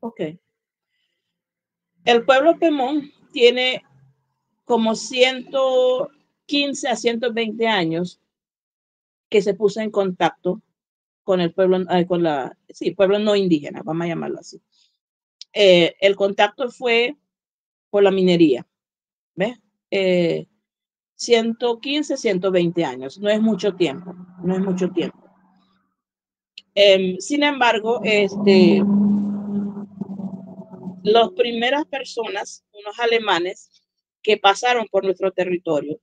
Ok. El pueblo Pemón tiene como 115 a 120 años que se puso en contacto con el pueblo, sí, pueblo no indígena, vamos a llamarlo así. El contacto fue por la minería, ¿ves? 115, 120 años, no es mucho tiempo, no es mucho tiempo. Sin embargo, las primeras personas, unos alemanes que pasaron por nuestro territorio,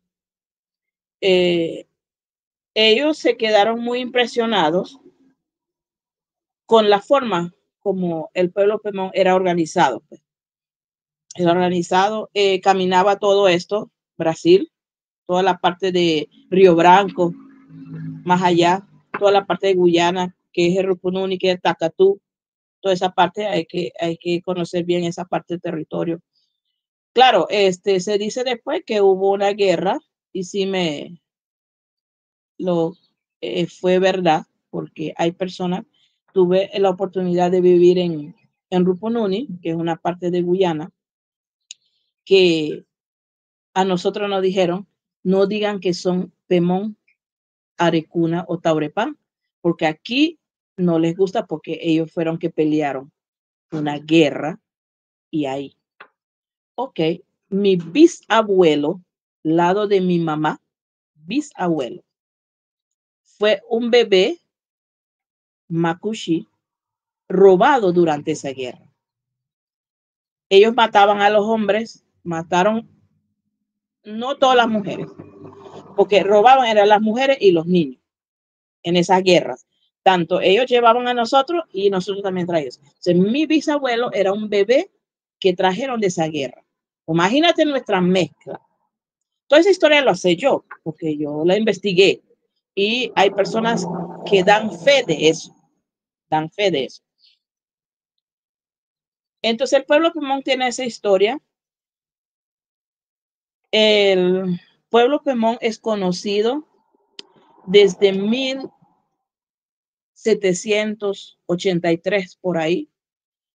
ellos se quedaron muy impresionados con la forma como el pueblo Pemón era organizado. Pues. Era organizado, caminaba todo esto, Brasil, toda la parte de Río Branco, más allá, toda la parte de Guyana, que es el Rupununi, que es Tacatú, toda esa parte hay que conocer bien esa parte del territorio. Claro, se dice después que hubo una guerra y sí fue verdad, porque hay personas, tuve la oportunidad de vivir en Rupununi, que es una parte de Guyana, que a nosotros nos dijeron, no digan que son Pemón, Arecuna o Taurepán, porque aquí no les gusta porque ellos fueron que pelearon una guerra y ahí. Ok, mi bisabuelo, lado de mi mamá, bisabuelo, fue un bebé Makushi robado durante esa guerra. Ellos mataban a los hombres, mataron no todas las mujeres, porque robaban eran las mujeres y los niños en esas guerras. Tanto ellos llevaban a nosotros y nosotros también traíamos. Entonces, mi bisabuelo era un bebé que trajeron de esa guerra. Imagínate nuestra mezcla. Toda esa historia lo sé yo, porque yo la investigué. Y hay personas que dan fe de eso. Dan fe de eso. Entonces, el pueblo Pemón tiene esa historia. El pueblo Pemón es conocido desde 1783 por ahí,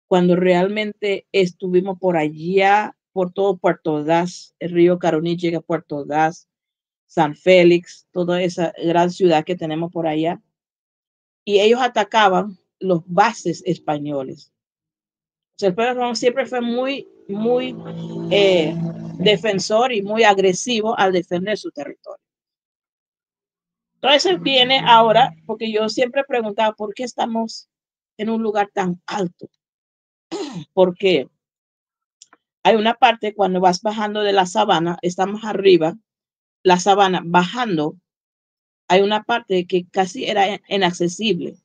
cuando realmente estuvimos por allá, por todo Puerto Ordaz, el río Caroní llega a Puerto Ordaz, San Félix, toda esa gran ciudad que tenemos por allá. Y ellos atacaban los bases españoles. O sea, el pueblo siempre fue muy defensor y muy agresivo al defender su territorio. Entonces viene ahora, porque yo siempre preguntaba, ¿por qué estamos en un lugar tan alto? Porque hay una parte cuando vas bajando de la sabana, estamos arriba, la sabana bajando, hay una parte que casi era inaccesible.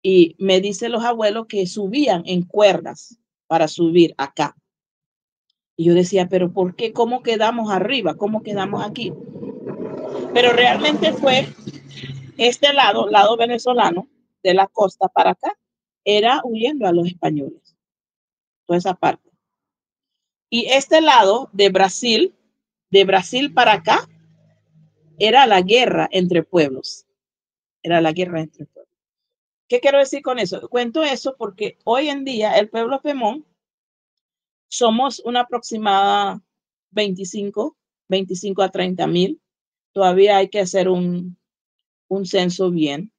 Y me dicen los abuelos que subían en cuerdas para subir acá. Y yo decía, pero ¿por qué? ¿Cómo quedamos arriba? ¿Cómo quedamos aquí? Pero realmente fue este lado venezolano de la costa para acá, era huyendo a los españoles. Toda esa parte. Y este lado de Brasil para acá, era la guerra entre pueblos. Era la guerra entre pueblos. ¿Qué quiero decir con eso? Cuento eso porque hoy en día el pueblo Pemón somos una aproximada 25 a 30,000. Todavía hay que hacer un censo bien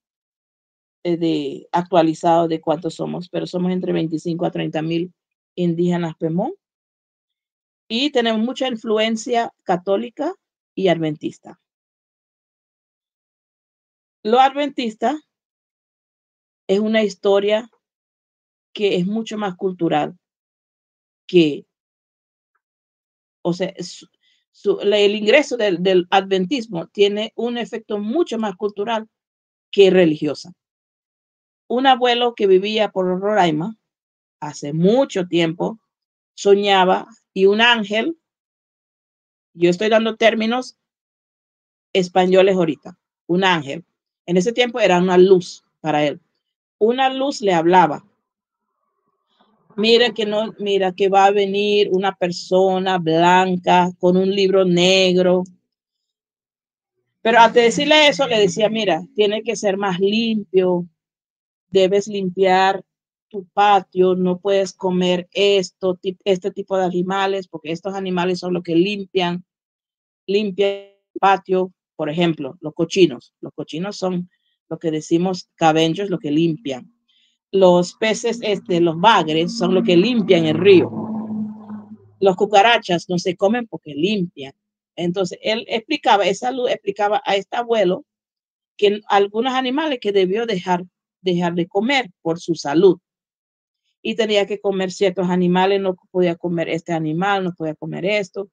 actualizado de cuántos somos, pero somos entre 25 a 30,000 indígenas Pemón y tenemos mucha influencia católica y adventista. Lo adventista es una historia que es mucho más cultural que, o sea, el ingreso del adventismo tiene un efecto mucho más cultural que religiosa. Un abuelo que vivía por Roraima hace mucho tiempo soñaba y un ángel, yo estoy dando términos españoles ahorita, un ángel, en ese tiempo era una luz para él, una luz le hablaba. Mira que va a venir una persona blanca con un libro negro. Pero antes de decirle eso, le decía, mira, tiene que ser más limpio, debes limpiar tu patio, no puedes comer este tipo de animales, porque estos animales son los que limpian el patio. Por ejemplo, los cochinos. Los cochinos son lo que decimos scavengers, lo que limpian. Los peces, los bagres, son los que limpian el río. Los cucarachas no se comen porque limpian. Entonces, él explicaba, esa luz explicaba a este abuelo que algunos animales que debió dejar de comer por su salud. Y tenía que comer ciertos animales, no podía comer este animal, no podía comer esto.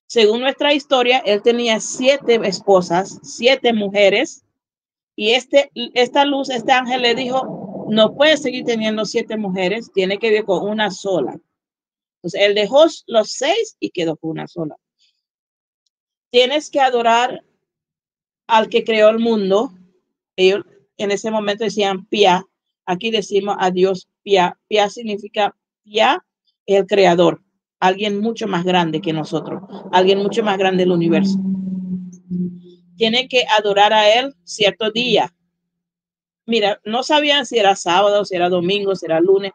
Según nuestra historia, él tenía 7 esposas, 7 mujeres, y esta luz, este ángel le dijo, no puede seguir teniendo 7 mujeres, tiene que vivir con una sola. Entonces, él dejó los 6 y quedó con una sola. Tienes que adorar al que creó el mundo. Ellos en ese momento decían Pia. Aquí decimos a Dios Pia. Pia significa Pia, el creador. Alguien mucho más grande que nosotros. Alguien mucho más grande del universo. Tiene que adorar a él cierto día. Mira, no sabían si era sábado, si era domingo, si era lunes.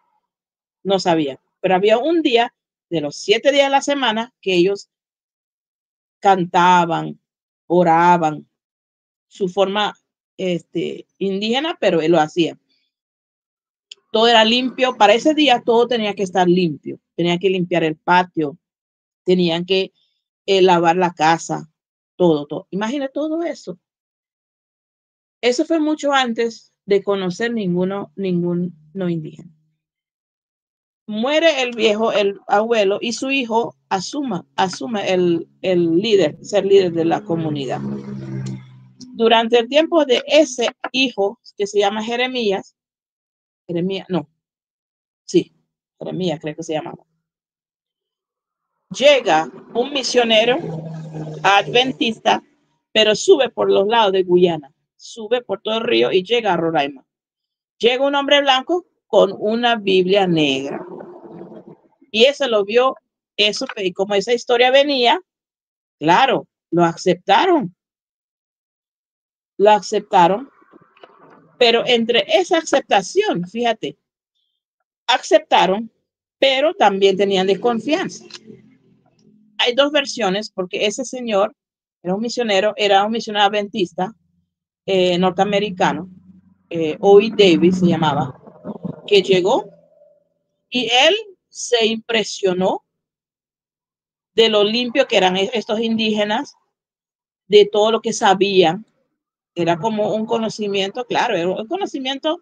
No sabían. Pero había un día de los 7 días de la semana que ellos cantaban, oraban, su forma indígena, pero él lo hacía. Todo era limpio. Para ese día todo tenía que estar limpio. Tenían que limpiar el patio, tenían que lavar la casa, todo. Imagina todo eso. Eso fue mucho antes de conocer ningún no indígena. Muere el abuelo, y su hijo asume el líder, ser líder de la comunidad. Durante el tiempo de ese hijo, que se llama Jeremías, Jeremías creo que se llamaba. Llega un misionero adventista, pero sube por los lados de Guyana, sube por todo el río y llega a Roraima. Llega un hombre blanco con una Biblia negra. Y eso lo vio, y como esa historia venía, claro, lo aceptaron, pero entre esa aceptación, fíjate, aceptaron, pero también tenían desconfianza. Hay 2 versiones, porque ese señor era un misionero adventista norteamericano, O.E. Davis se llamaba, que llegó y él se impresionó de lo limpio que eran estos indígenas, de todo lo que sabían. Era como un conocimiento, claro, era un conocimiento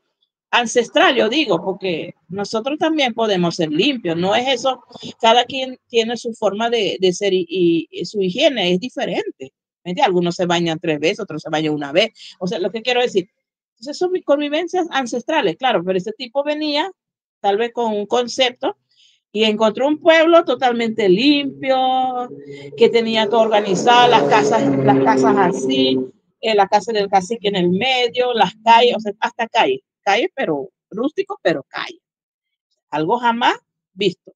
ancestral, yo digo, porque nosotros también podemos ser limpios, no es eso, cada quien tiene su forma de ser y su higiene es diferente. Algunos se bañan 3 veces, otros se bañan 1 vez. O sea, lo que quiero decir, entonces son convivencias ancestrales, claro, pero este tipo venía tal vez con un concepto y encontró un pueblo totalmente limpio, que tenía todo organizado, las casas así, la casa del cacique en el medio, las calles, o sea, hasta calles, pero rústico, pero calle. Algo jamás visto.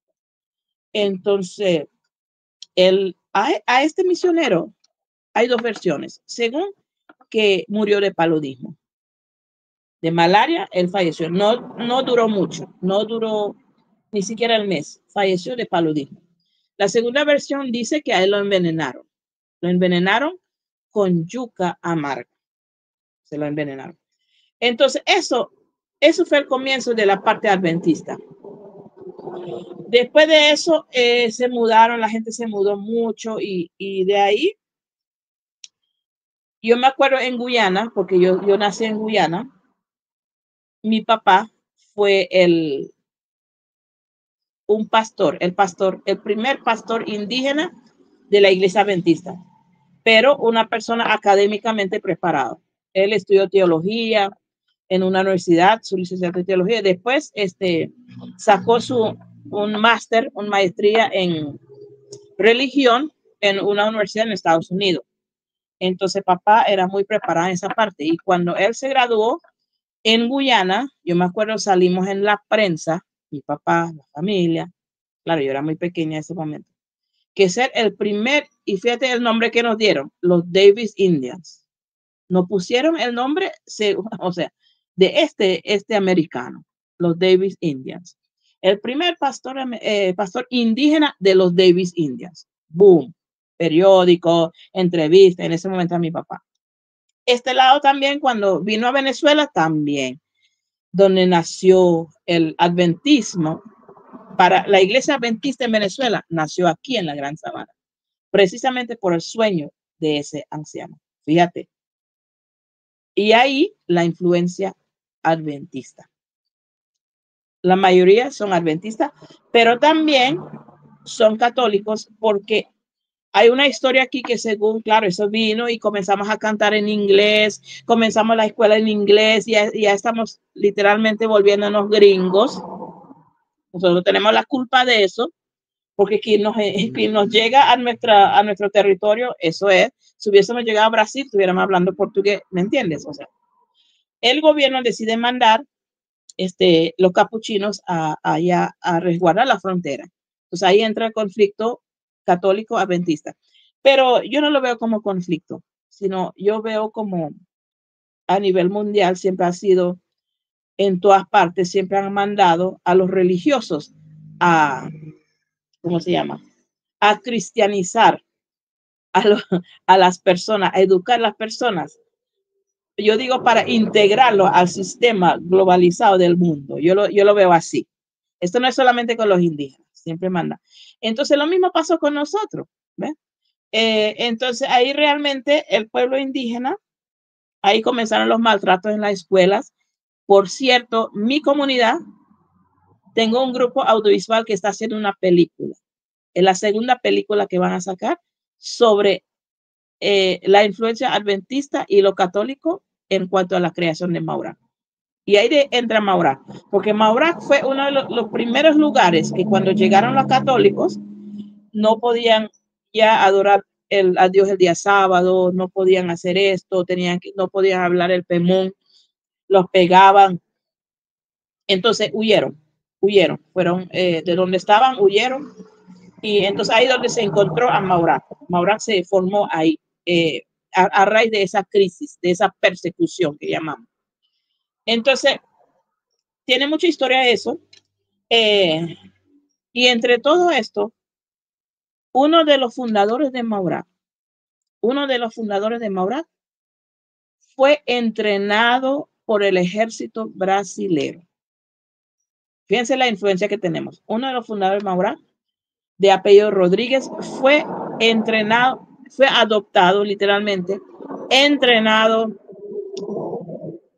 Entonces, a este misionero hay 2 versiones. Según que murió de paludismo, de malaria, él falleció. No duró mucho, no duró ni siquiera el mes. Falleció de paludismo. La segunda versión dice que a él lo envenenaron. Lo envenenaron con yuca amarga. Se lo envenenaron. Entonces, eso fue el comienzo de la parte adventista. Después de eso, se mudaron, la gente se mudó mucho y de ahí, yo me acuerdo en Guyana, porque yo nací en Guyana, mi papá fue el primer pastor indígena de la iglesia adventista, pero una persona académicamente preparada. Él estudió teología en una universidad, su licenciatura en teología. Después sacó un máster, una maestría en religión en una universidad en Estados Unidos. Entonces papá era muy preparado en esa parte. Y cuando él se graduó en Guyana, yo me acuerdo, salimos en la prensa, mi papá, la familia, claro, yo era muy pequeña en ese momento, que ser el primer, y fíjate el nombre que nos dieron, los Davis Indians. Nos pusieron el nombre, o sea, de este americano. los Davis Indians. El primer pastor indígena de los Davis Indians. Boom. Periódico, entrevista, en ese momento a mi papá. Este lado también, cuando vino a Venezuela, también, donde nació el adventismo. Para la iglesia adventista en Venezuela, nació aquí en la Gran Sabana, precisamente por el sueño de ese anciano. Fíjate. Y ahí la influencia adventista. La mayoría son adventistas, pero también son católicos porque hay una historia aquí que según, claro, eso vino y comenzamos a cantar en inglés, comenzamos la escuela en inglés y ya estamos literalmente volviéndonos gringos. Nosotros tenemos la culpa de eso, porque quien nos llega a nuestro territorio, eso es, si hubiésemos llegado a Brasil, estuviéramos hablando portugués, ¿me entiendes? O sea, el gobierno decide mandar los capuchinos allá a resguardar la frontera. Entonces ahí entra el conflicto católico-adventista. Pero yo no lo veo como conflicto, sino yo veo como a nivel mundial siempre ha sido, en todas partes, siempre han mandado a los religiosos a, ¿cómo se llama? A cristianizar a las personas, a educar a las personas. Yo digo para integrarlo al sistema globalizado del mundo. Yo lo veo así. Esto no es solamente con los indígenas, siempre manda. Entonces lo mismo pasó con nosotros. ¿Ves? Entonces ahí realmente el pueblo indígena, ahí comenzaron los maltratos en las escuelas. Por cierto, mi comunidad, tengo un grupo audiovisual que está haciendo una película. Es la segunda película que van a sacar sobre la influencia adventista y lo católico en cuanto a la creación de Maura. Y ahí entra Maura, porque Maura fue uno de los primeros lugares que cuando llegaron los católicos no podían ya adorar a Dios el día sábado, no podían hacer esto, no podían hablar el pemón, los pegaban. Entonces huyeron, fueron de donde estaban, huyeron. Y entonces ahí donde se encontró a Maura. Maura se formó ahí, a raíz de esa crisis, de esa persecución que llamamos. Entonces, tiene mucha historia eso. Y entre todo esto, uno de los fundadores de Maura fue entrenado por el ejército brasilero. Fíjense la influencia que tenemos. Uno de los fundadores de Maura, de apellido Rodríguez, fue entrenado, fue adoptado literalmente, entrenado,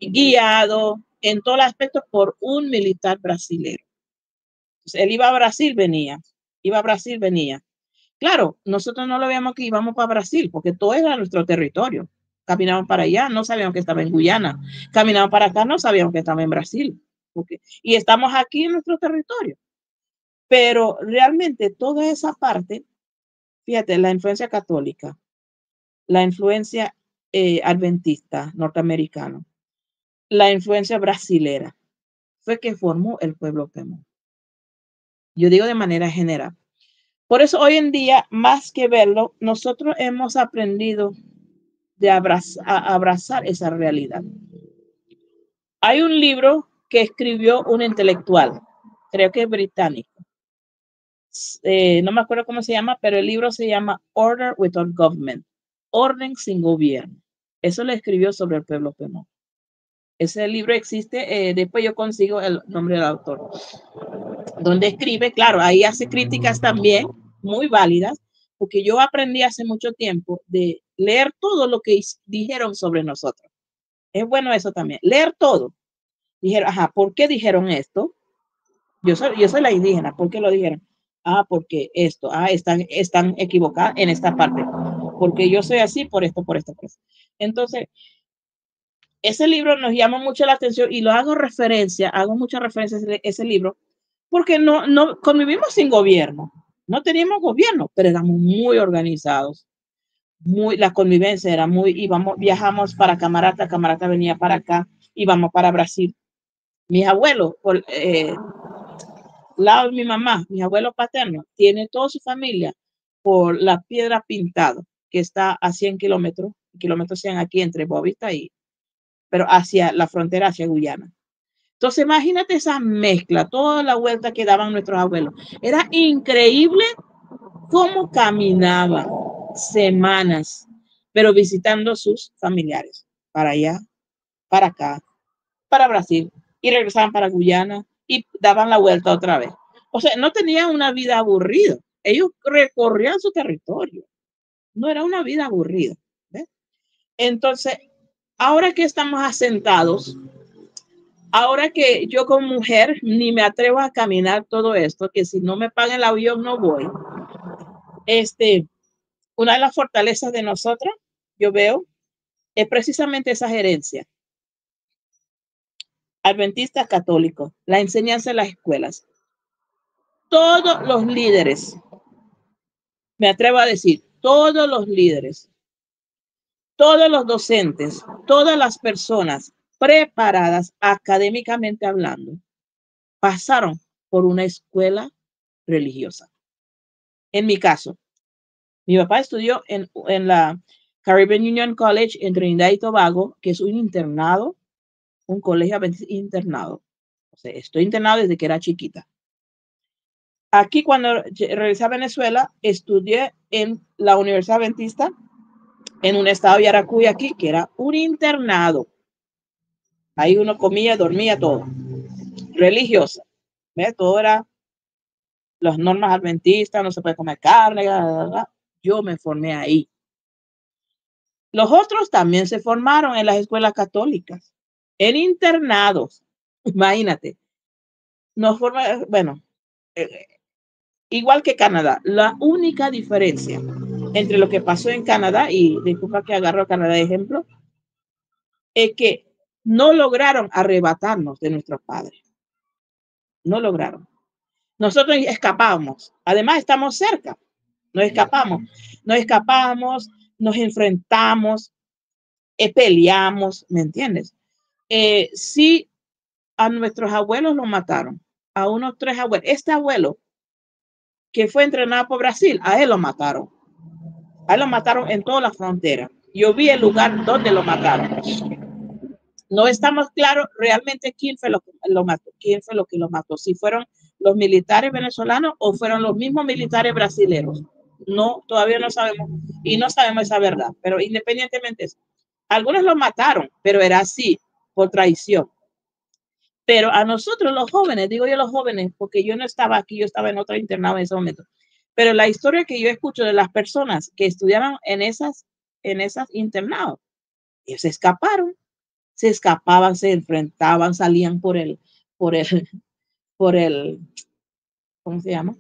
guiado en todos los aspectos por un militar brasilero. Entonces, él iba a Brasil, venía. Claro, nosotros no lo veíamos que íbamos para Brasil, porque todo era nuestro territorio. Caminaban para allá, no sabíamos que estaba en Guyana. Caminaban para acá, no sabíamos que estaba en Brasil. Y estamos aquí en nuestro territorio. Pero realmente toda esa parte, fíjate, la influencia católica, la influencia adventista norteamericana, la influencia brasilera, fue que formó el pueblo pemón. Yo digo de manera general. Por eso hoy en día, más que verlo, nosotros hemos aprendido a abrazar esa realidad. Hay un libro que escribió un intelectual, creo que es británico. No me acuerdo cómo se llama, pero el libro se llama Order Without Government, Orden sin Gobierno. Eso lo escribió sobre el pueblo pemón. Ese libro existe, después yo consigo el nombre del autor, donde escribe, claro, ahí hace críticas también muy válidas, porque yo aprendí hace mucho tiempo de leer todo lo que dijeron sobre nosotros. Es bueno eso también, leer todo. Dijeron, ajá, ¿por qué dijeron esto? Yo soy la indígena, ¿por qué lo dijeron? Ah, porque esto, están equivocadas en esta parte, porque yo soy así por esto, por esto, por esto. Entonces, ese libro nos llama mucho la atención y hago muchas referencias a ese libro, porque no convivimos sin gobierno, no teníamos gobierno, pero éramos muy organizados, la convivencia era viajamos para Camarata venía para acá, íbamos para Brasil. Mis abuelos, por lado de mi mamá, mis abuelos paternos, tiene toda su familia por la Piedra Pintada, que está a 100 kilómetros 100 aquí entre Bovista pero hacia la frontera, hacia Guyana. Entonces, imagínate esa mezcla, toda la vuelta que daban nuestros abuelos. Era increíble cómo caminaban semanas, pero visitando sus familiares, para allá, para acá, para Brasil, y regresaban para Guyana y daban la vuelta otra vez. O sea, no tenían una vida aburrida. Ellos recorrían su territorio. No era una vida aburrida. ¿Ves? Entonces, ahora que estamos asentados, ahora que yo como mujer ni me atrevo a caminar todo esto, que si no me pagan el avión no voy. Una de las fortalezas de nosotros, yo veo, es precisamente esa gerencia. Adventistas católicos, la enseñanza en las escuelas. Todos los líderes, me atrevo a decir, todos los líderes, todos los docentes, todas las personas preparadas académicamente hablando, pasaron por una escuela religiosa. En mi caso, mi papá estudió en la Caribbean Union College en Trinidad y Tobago, que es un internado, un colegio internado. O sea, estoy internado desde que era chiquita. Aquí cuando regresé a Venezuela, estudié en la Universidad Adventista en un estado de Yaracuy aquí, que era un internado. Ahí uno comía, dormía, todo. Religiosa. ¿Ves? Todo era las normas adventistas, no se puede comer carne. Bla, bla, bla. Yo me formé ahí. Los otros también se formaron en las escuelas católicas, en internados. Imagínate. Nos forma, bueno, igual que Canadá. La única diferencia entre lo que pasó en Canadá, y disculpa que agarro Canadá de ejemplo, es que no lograron arrebatarnos de nuestros padres. No lograron. Nosotros escapamos. Además, estamos cerca. Nos escapamos. Nos escapamos, nos enfrentamos, peleamos, ¿me entiendes? Sí, a nuestros abuelos lo mataron. A unos 3 abuelos. Este abuelo que fue entrenado por Brasil, a él lo mataron. A él lo mataron en toda la frontera. Yo vi el lugar donde lo mataron. No estamos claros realmente quién fue lo que lo mató, quién fue lo que lo mató, si fueron los militares venezolanos o fueron los mismos militares brasileños. No, todavía no sabemos y no sabemos esa verdad, pero independientemente de eso, algunos lo mataron, pero era así, por traición. Pero a nosotros los jóvenes, digo yo los jóvenes, porque yo no estaba aquí, yo estaba en otro internado en ese momento, pero la historia que yo escucho de las personas que estudiaban en esas internados, ellos se escapaban, se enfrentaban, salían por el, por el, ¿cómo se llama?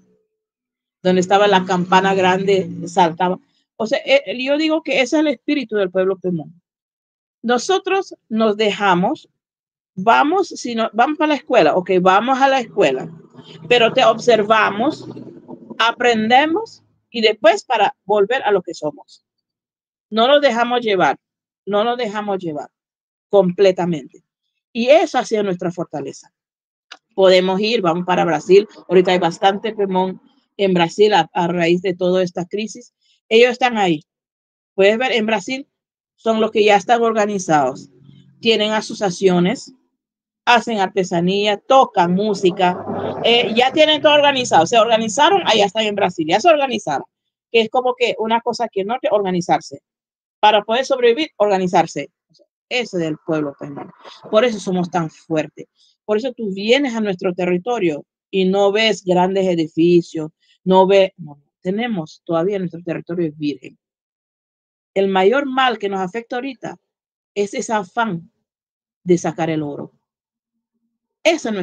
Donde estaba la campana grande, saltaban. O sea, yo digo que ese es el espíritu del pueblo Pemón. Nosotros nos dejamos, vamos, si no, vamos para la escuela, ok, vamos a la escuela, pero te observamos, aprendemos y después para volver a lo que somos. No nos dejamos llevar, no nos dejamos llevar completamente. Y eso ha sido nuestra fortaleza. Podemos ir, vamos para Brasil. Ahorita hay bastante Pemón en Brasil a raíz de toda esta crisis. Ellos están ahí. Puedes ver, en Brasil son los que ya están organizados. Tienen asociaciones, hacen artesanía, tocan música. Ya tienen todo organizado. Se organizaron, allá están en Brasil. Ya se organizaron. Que es como que una cosa que no te organizarse. Para poder sobrevivir, organizarse. Ese del pueblo Pemón. Por eso somos tan fuertes. Por eso tú vienes a nuestro territorio y no ves grandes edificios, no ves, no, tenemos todavía nuestro territorio es virgen. El mayor mal que nos afecta ahorita es ese afán de sacar el oro. Esa es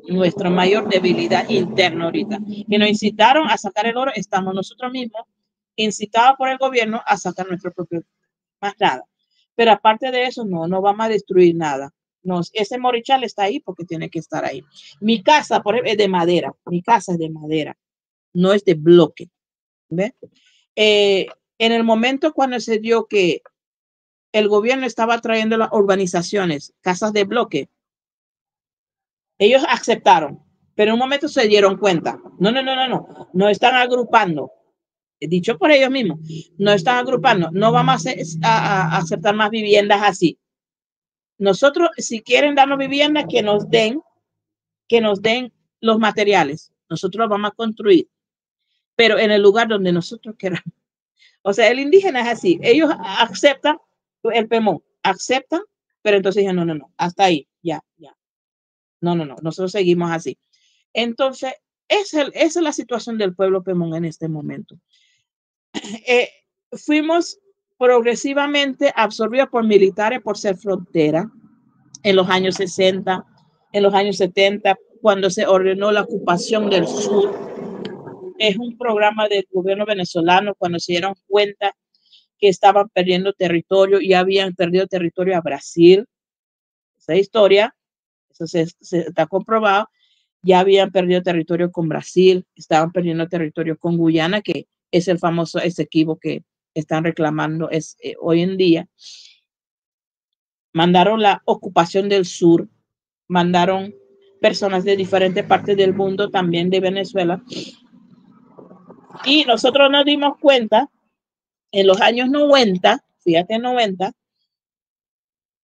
nuestra mayor debilidad interna ahorita. Que nos incitaron a sacar el oro, estamos nosotros mismos incitados por el gobierno a sacar nuestro propio, más nada. Pero aparte de eso, no vamos a destruir nada. Ese morichal está ahí porque tiene que estar ahí. Mi casa, por ejemplo, es de madera. Mi casa es de madera, no es de bloque. ¿Ve? En el momento cuando se dio que el gobierno estaba trayendo las urbanizaciones, casas de bloque, ellos aceptaron, pero en un momento se dieron cuenta. No están agrupando. Dicho por ellos mismos, no están agrupando. No vamos a aceptar más viviendas así. Nosotros, si quieren darnos vivienda, que nos den los materiales. Nosotros los vamos a construir, pero en el lugar donde nosotros queramos. O sea, el indígena es así. Ellos aceptan el PEMON, aceptan, pero entonces dicen, no, no, no, hasta ahí, ya, ya. No, no, no, nosotros seguimos así. Entonces, esa es la situación del pueblo PEMON en este momento. Fuimos progresivamente absorbidos por militares por ser frontera en los años 60, en los años 70, cuando se ordenó la ocupación del sur. Es un programa del gobierno venezolano cuando se dieron cuenta que estaban perdiendo territorio y habían perdido territorio a Brasil. Esa historia, eso se está comprobado. Ya habían perdido territorio con Brasil, estaban perdiendo territorio con Guyana, que es el famoso Esequibo que están reclamando hoy en día. Mandaron la ocupación del sur, mandaron personas de diferentes partes del mundo, también de Venezuela. Y nosotros nos dimos cuenta en los años 90, fíjate, 90,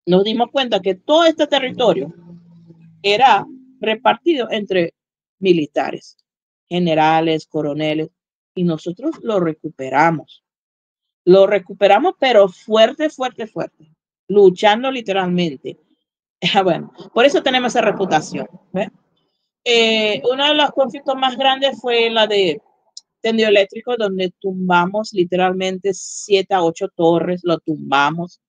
nos dimos cuenta que todo este territorio era repartido entre militares, generales, coroneles, y nosotros lo recuperamos. Lo recuperamos, pero fuerte, fuerte, fuerte, luchando literalmente. Bueno, por eso tenemos esa reputación. Uno de los conflictos más grandes fue la de tendido eléctrico, donde tumbamos literalmente 7 a 8 torres, lo tumbamos.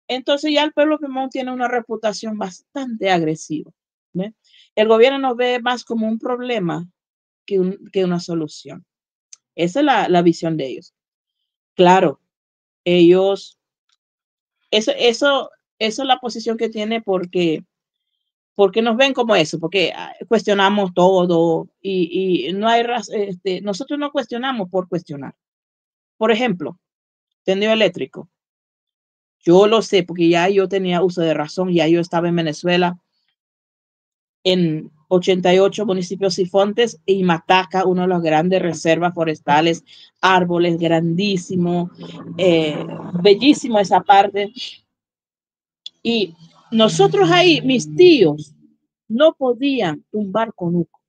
Entonces ya el pueblo PEMON tiene una reputación bastante agresiva. ¿Ve? El gobierno nos ve más como un problema que una solución. Esa es la visión de ellos. Claro, ellos, eso es la posición que tiene porque nos ven como eso, porque cuestionamos todo y no hay nosotros no cuestionamos por cuestionar. Por ejemplo, tendido eléctrico. Yo lo sé porque ya yo tenía uso de razón, ya yo estaba en Venezuela en 88 municipios sifontes y Mataca, uno de los grandes reservas forestales, árboles grandísimos, bellísimo esa parte. Y nosotros ahí, mis tíos, no podían tumbar conuco.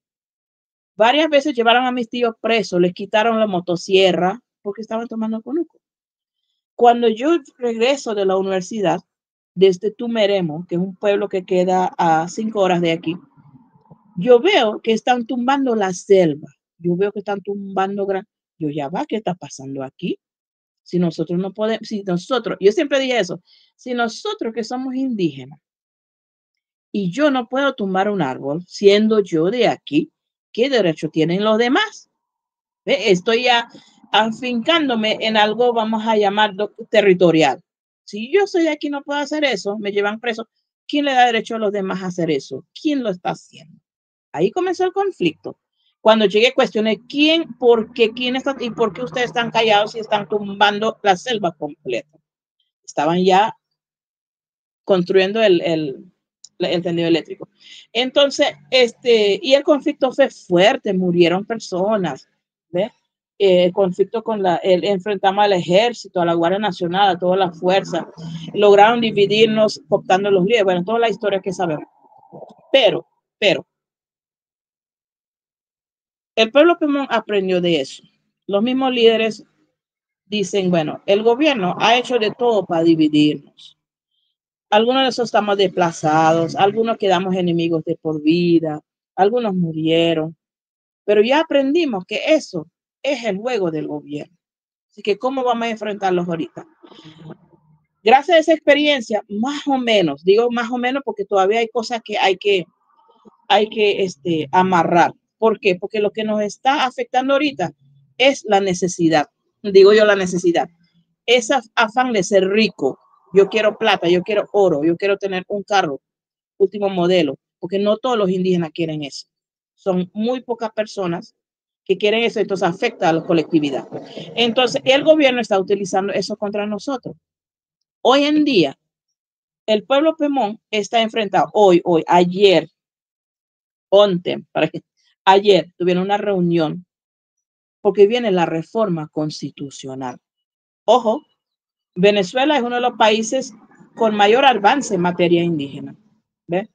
Varias veces llevaron a mis tíos presos, les quitaron la motosierra porque estaban tomando conuco. Cuando yo regreso de la universidad, desde Tumeremo, que es un pueblo que queda a 5 horas de aquí, yo veo que están tumbando la selva. Yo veo que están tumbando yo ya va, ¿qué está pasando aquí? Si nosotros no podemos, si nosotros, yo siempre dije eso, si nosotros que somos indígenas y yo no puedo tumbar un árbol siendo yo de aquí, ¿qué derecho tienen los demás? Estoy ya afincándome en algo, vamos a llamarlo territorial. Si yo soy de aquí no puedo hacer eso, me llevan preso. ¿Quién le da derecho a los demás a hacer eso? ¿Quién lo está haciendo? Ahí comenzó el conflicto. Cuando llegué cuestioné quién, por qué, quién está y por qué ustedes están callados y están tumbando la selva completa. Estaban ya construyendo el tendido eléctrico. Entonces, y el conflicto fue fuerte, murieron personas, ¿ves? El conflicto enfrentamos al ejército, a la Guardia Nacional, a todas las fuerzas, lograron dividirnos, optando los líderes, bueno, toda la historia que sabemos. Pero, el pueblo PEMON aprendió de eso. Los mismos líderes dicen, bueno, el gobierno ha hecho de todo para dividirnos. Algunos de esos estamos desplazados, algunos quedamos enemigos de por vida, algunos murieron, pero ya aprendimos que eso es el juego del gobierno. Así que, ¿cómo vamos a enfrentarlos ahorita? Gracias a esa experiencia, más o menos, digo más o menos porque todavía hay cosas que hay que amarrar. ¿Por qué? Porque lo que nos está afectando ahorita es la necesidad. Digo yo la necesidad. Ese afán de ser rico. Yo quiero plata, yo quiero oro, yo quiero tener un carro último modelo, porque no todos los indígenas quieren eso. Son muy pocas personas que quieren eso, entonces afecta a la colectividad. Entonces, el gobierno está utilizando eso contra nosotros. Hoy en día, el pueblo PEMON está enfrentado, ayer tuvieron una reunión porque viene la reforma constitucional. Ojo, Venezuela es uno de los países con mayor avance en materia indígena. ¿Ve?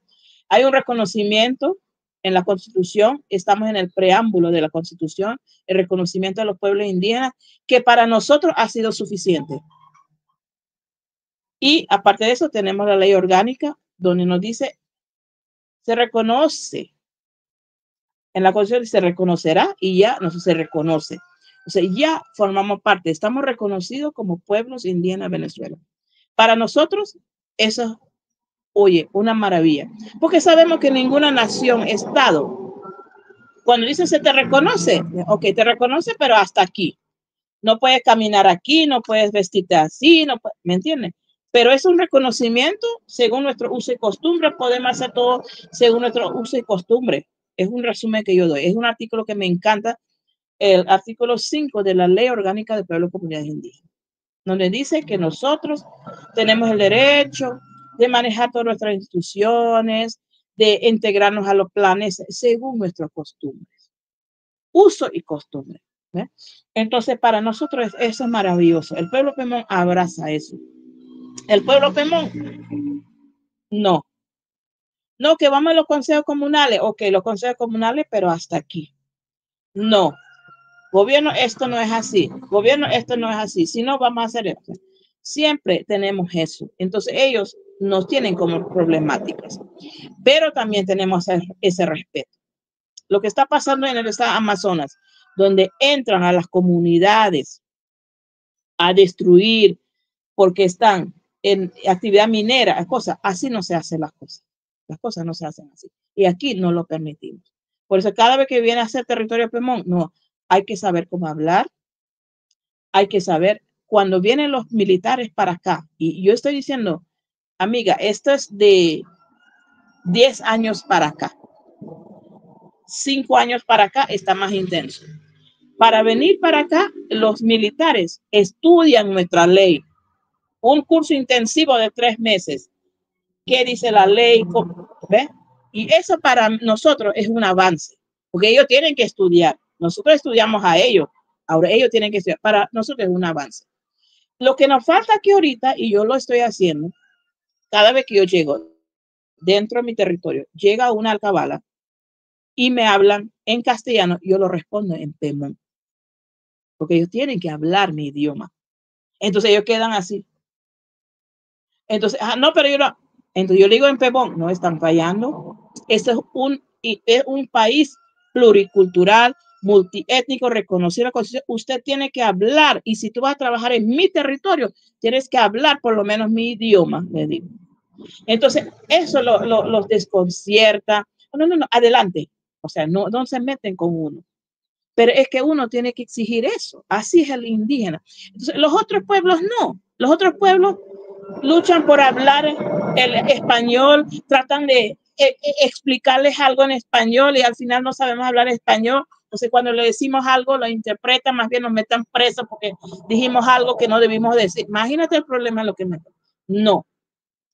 Hay un reconocimiento en la Constitución, estamos en el preámbulo de la Constitución, el reconocimiento de los pueblos indígenas, que para nosotros ha sido suficiente. Y aparte de eso, tenemos la ley orgánica, donde nos dice, se reconoce, en la Constitución se reconocerá y ya no se reconoce. O sea, ya formamos parte, estamos reconocidos como pueblos indígenas de Venezuela. Para nosotros, eso, oye, una maravilla. Porque sabemos que ninguna nación, Estado, cuando dice se te reconoce, ok, te reconoce, pero hasta aquí. No puedes caminar aquí, no puedes vestirte así, no puedes, ¿me entiendes? Pero es un reconocimiento según nuestro uso y costumbre, podemos hacer todo según nuestro uso y costumbre. Es un resumen que yo doy, es un artículo que me encanta, el artículo 5 de la Ley Orgánica de Pueblos y Comunidades Indígenas, donde dice que nosotros tenemos el derecho de manejar todas nuestras instituciones, de integrarnos a los planes según nuestras costumbres, uso y costumbre. ¿Ve? Entonces, para nosotros eso es maravilloso. El pueblo Pemón abraza eso. El pueblo Pemón, no. No, que vamos a los consejos comunales. Ok, los consejos comunales, pero hasta aquí. No. Gobierno, esto no es así. Gobierno, esto no es así. Si no, vamos a hacer esto. Siempre tenemos eso. Entonces, ellos nos tienen como problemáticas. Pero también tenemos ese respeto. Lo que está pasando en el estado de Amazonas, donde entran a las comunidades a destruir porque están en actividad minera, cosas, así no se hacen las cosas. Las cosas no se hacen así. Y aquí no lo permitimos. Por eso cada vez que viene a ser territorio Pemón, no, hay que saber cómo hablar, hay que saber cuando vienen los militares para acá. Y yo estoy diciendo, amiga, esto es de 10 años para acá. 5 años para acá está más intenso. Para venir para acá, los militares estudian nuestra ley. Un curso intensivo de 3 meses. ¿Qué dice la ley? ¿Ve? Y eso para nosotros es un avance, porque ellos tienen que estudiar. Nosotros estudiamos a ellos, ahora ellos tienen que estudiar. Para nosotros es un avance. Lo que nos falta aquí ahorita, y yo lo estoy haciendo, cada vez que yo llego dentro de mi territorio, llega una alcabala y me hablan en castellano, yo lo respondo en Pemón, porque ellos tienen que hablar mi idioma. Entonces ellos quedan así. Entonces, no, pero yo no. Entonces yo digo en Pemón, no están fallando. Este es un país pluricultural, multiétnico, reconocido. Usted tiene que hablar, y si tú vas a trabajar en mi territorio, tienes que hablar por lo menos mi idioma, le digo. Entonces, eso los desconcierta. No, no, no, adelante. O sea, no se meten con uno. Pero es que uno tiene que exigir eso. Así es el indígena. Entonces, los otros pueblos no. Los otros pueblos luchan por hablar el español, tratan de explicarles algo en español y al final no sabemos hablar español. Entonces, cuando le decimos algo, lo interpretan, más bien nos metan presos porque dijimos algo que no debimos decir. Imagínate el problema en lo que me... No,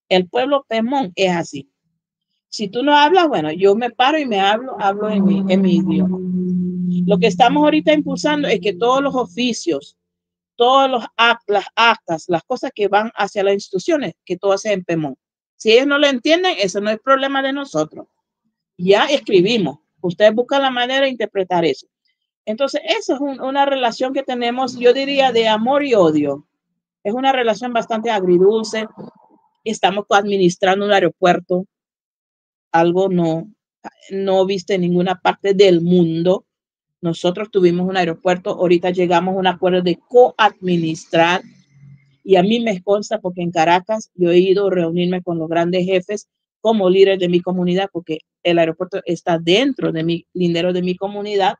el pueblo Pemón es así. Si tú no hablas, bueno, yo me paro y hablo en mi idioma. Lo que estamos ahorita impulsando es que todos los oficios, todas las actas, las cosas que van hacia las instituciones, que todo sea en Pemón. Si ellos no lo entienden, eso no es problema de nosotros. Ya escribimos. Ustedes buscan la manera de interpretar eso. Entonces, eso es una relación que tenemos, yo diría, de amor y odio. Es una relación bastante agridulce. Estamos administrando un aeropuerto, algo no viste en ninguna parte del mundo. Nosotros tuvimos un aeropuerto, ahorita llegamos a un acuerdo de coadministrar y a mí me consta porque en Caracas yo he ido a reunirme con los grandes jefes como líder de mi comunidad porque el aeropuerto está dentro de mi lindero de mi comunidad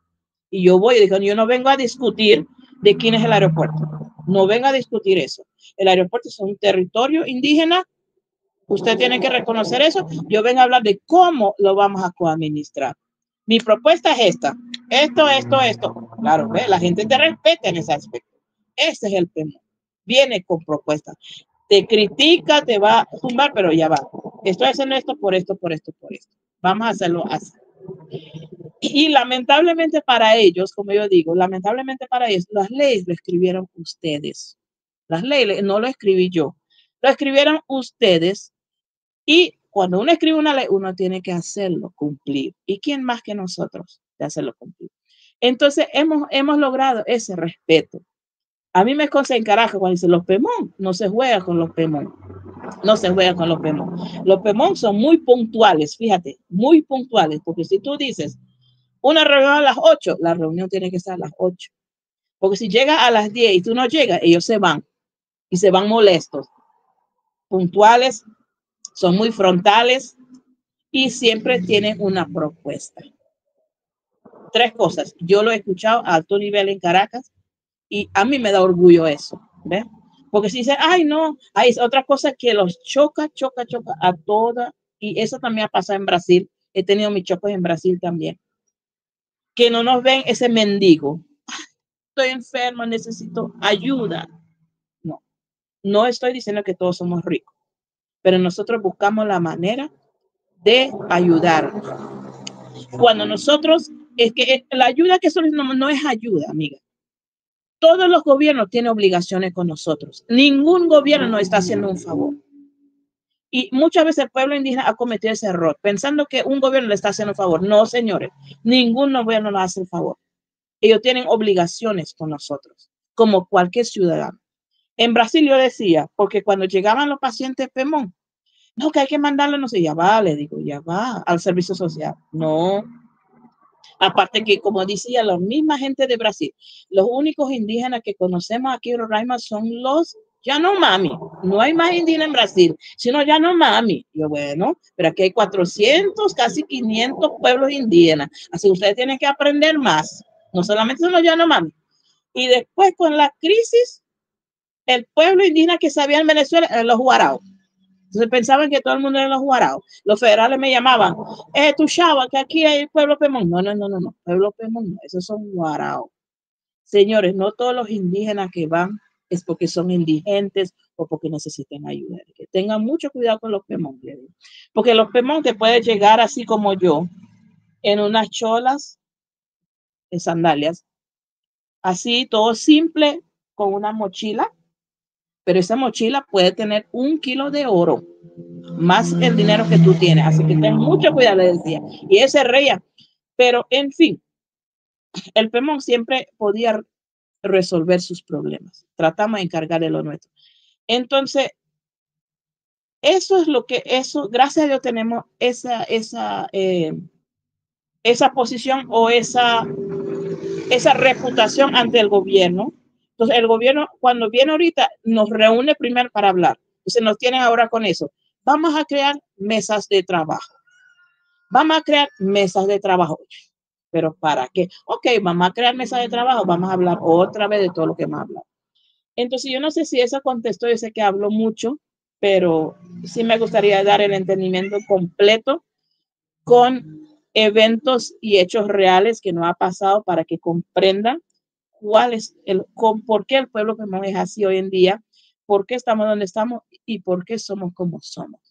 y yo voy y digo, yo no vengo a discutir de quién es el aeropuerto, no vengo a discutir eso. El aeropuerto es un territorio indígena, usted tiene que reconocer eso, yo vengo a hablar de cómo lo vamos a coadministrar. Mi propuesta es esto. Claro, ¿ve? La gente te respeta en ese aspecto. Ese es el tema. Viene con propuestas. Te critica, te va a tumbar, pero ya va. Estoy haciendo esto por esto. Vamos a hacerlo así. Y lamentablemente para ellos, como yo digo, lamentablemente para ellos, las leyes lo escribieron ustedes. Las leyes no lo escribí yo. Lo escribieron ustedes y cuando uno escribe una ley, uno tiene que hacerlo cumplir. ¿Y quién más que nosotros de hacerlo cumplir? Entonces hemos logrado ese respeto. A mí me consta en Caracas cuando dice los Pemón, no se juega con los Pemón, no se juega con los Pemón. Los Pemón son muy puntuales, fíjate, muy puntuales, porque si tú dices una reunión a las 8, la reunión tiene que estar a las 8. Porque si llega a las 10 y tú no llegas, ellos se van y se van molestos. Puntuales, son muy frontales y siempre tienen una propuesta. 3 cosas. Yo lo he escuchado a alto nivel en Caracas y a mí me da orgullo eso. ¿Ves? Porque si dicen, ay, no, hay otra cosa que los choca a todas. Y eso también ha pasado en Brasil. He tenido mis chocos en Brasil también. Que no nos ven ese mendigo. Estoy enferma, necesito ayuda. No, no estoy diciendo que todos somos ricos, pero nosotros buscamos la manera de ayudar. Cuando nosotros, es que la ayuda que solicitamos no es ayuda, amiga. Todos los gobiernos tienen obligaciones con nosotros. Ningún gobierno nos está haciendo un favor. Y muchas veces el pueblo indígena ha cometido ese error, pensando que un gobierno le está haciendo un favor. No, señores, ningún gobierno nos hace el favor. Ellos tienen obligaciones con nosotros, como cualquier ciudadano. En Brasil yo decía, porque cuando llegaban los pacientes PEMON, no, que hay que mandarlo, no sé, ya va, le digo, ya va al servicio social. No. Aparte que, como decía, la misma gente de Brasil, los únicos indígenas que conocemos aquí en Roraima son los Yanomami. No hay más indígenas en Brasil, sino Yanomami. Yo, bueno, pero aquí hay 400, casi 500 pueblos indígenas. Así que ustedes tienen que aprender más. No solamente son los Yanomami. Y después, con la crisis, el pueblo indígena que sabía en Venezuela eran los Guaraos. Entonces pensaban que todo el mundo era los Guaraos. Los federales me llamaban, tu chava, que aquí hay pueblo Pemón. No, pueblo Pemón, no, esos son Guaraos. Señores, no todos los indígenas que van es porque son indigentes o porque necesitan ayuda. Que tengan mucho cuidado con los Pemón. Porque los Pemón te pueden llegar así como yo, en unas cholas, en sandalias, así todo simple, con una mochila, pero esa mochila puede tener 1 kilo de oro, más el dinero que tú tienes. Así que ten mucho cuidado, le decía. Y ese reía. Pero, en fin, el Pemón siempre podía resolver sus problemas. Tratamos de encargarle lo nuestro. Entonces, eso es lo que, gracias a Dios tenemos esa posición o esa reputación ante el gobierno. Entonces, el gobierno, cuando viene ahorita, nos reúne primero para hablar. Entonces, nos tienen ahora con eso. Vamos a crear mesas de trabajo. Vamos a crear mesas de trabajo. ¿Pero para qué? Ok, vamos a crear mesas de trabajo. Vamos a hablar otra vez de todo lo que hemos hablado. Entonces, yo no sé si eso contestó. Yo sé que hablo mucho, pero sí me gustaría dar el entendimiento completo con eventos y hechos reales que no ha pasado para que comprendan cuál es por qué el pueblo Pemón es así hoy en día, por qué estamos donde estamos y por qué somos como somos.